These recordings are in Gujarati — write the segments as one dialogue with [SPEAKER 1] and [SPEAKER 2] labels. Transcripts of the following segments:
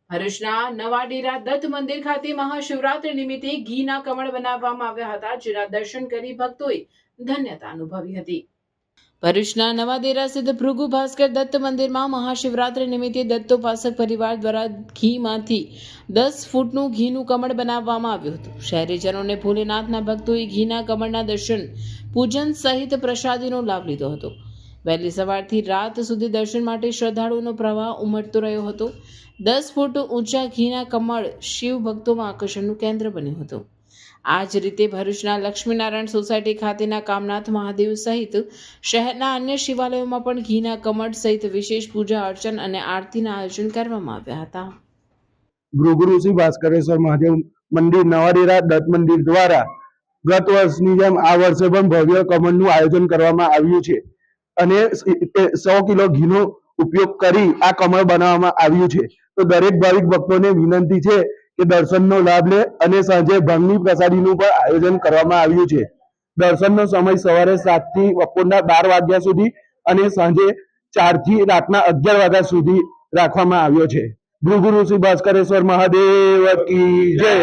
[SPEAKER 1] ભરૂચના નવા ડેરા દત્ત મંદિર ખાતે મહાશિવરાત્રી નિમિત્તે ઘીના કમળ બનાવવામાં આવ્યા હતા, જેના દર્શન કરી ભક્તોએ ધન્યતા અનુભવી હતી. ભરૂચના નવા ડેરા સ્થિત ભૃગુ ભાસ્કર દત્ત મંદિરમાં મહાશિવરાત્રી નિમિત્તે દત્તોપાસક પરિવાર દ્વારા ઘીમાંથી 10 ફૂટનું ઘીનું કમળ બનાવવામાં આવ્યું હતું. શહેરીજનોને ભોલેનાથના ભક્તોએ ઘીના કમળના દર્શન, પૂજન સહિત પ્રસાદીનો લાભ લીધો હતો. વહેલી સવારથી રાત સુધી દર્શન માટે શ્રદ્ધાળુઓનો પ્રવાહ ઉમટતો રહ્યો હતો. 10 ફૂટ ઊંચા ઘીના કમળ શિવ ભક્તોમાં આકર્ષણનું કેન્દ્ર બન્યું હતું. આ જ રીતે ભરૂચના લક્ષ્મીનારાયણ સોસાયટી ખાતેના કામનાથ મહાદેવ સહિત શહેરના અન્ય શિવાલયોમાં પણ ઘીના કમળ સહિત વિશેષ પૂજા અર્ચન અને આરતીના આયોજન કરવામાં આવ્યા હતા.
[SPEAKER 2] ભૃગુ ભાસ્કરેશ્વર મહાદેવ મંદિર નવા ડેરા દત્ત મંદિર દ્વારા ગત વર્ષની જેમ આ વર્ષે પણ ભવ્ય કમળનું આયોજન કરવામાં આવ્યું છે અને 100 કિલો ઘીનો ઉપયોગ કરી આ કમળ બનાવવામાં આવ્યું છે. તો દરેક ભાવિક ભક્તોને વિનંતી છે કે દર્શનનો લાભ લે અને સાંજે ભાંગની પ્રસાદીનું પણ આયોજન કરવામાં આવ્યું છે. દર્શનનો સમય સવારે 7 થી બપોરના 12 વાગ્યા સુધી અને સાંજે 4 થી રાતના 11 વાગ્યા સુધી રાખવામાં આવ્યો છે. ભૃગુ ભાસ્કરેશ્વર મહાદેવ કી જય.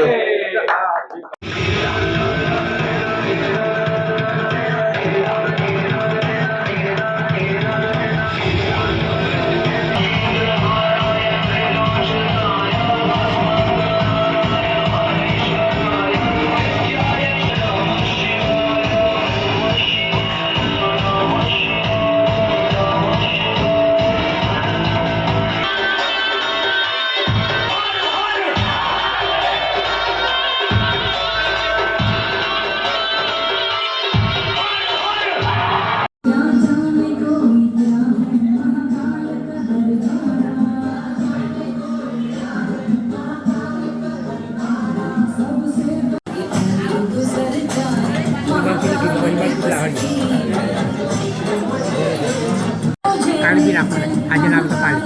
[SPEAKER 3] કાલે બી રાખો આજે નામ તો કાલે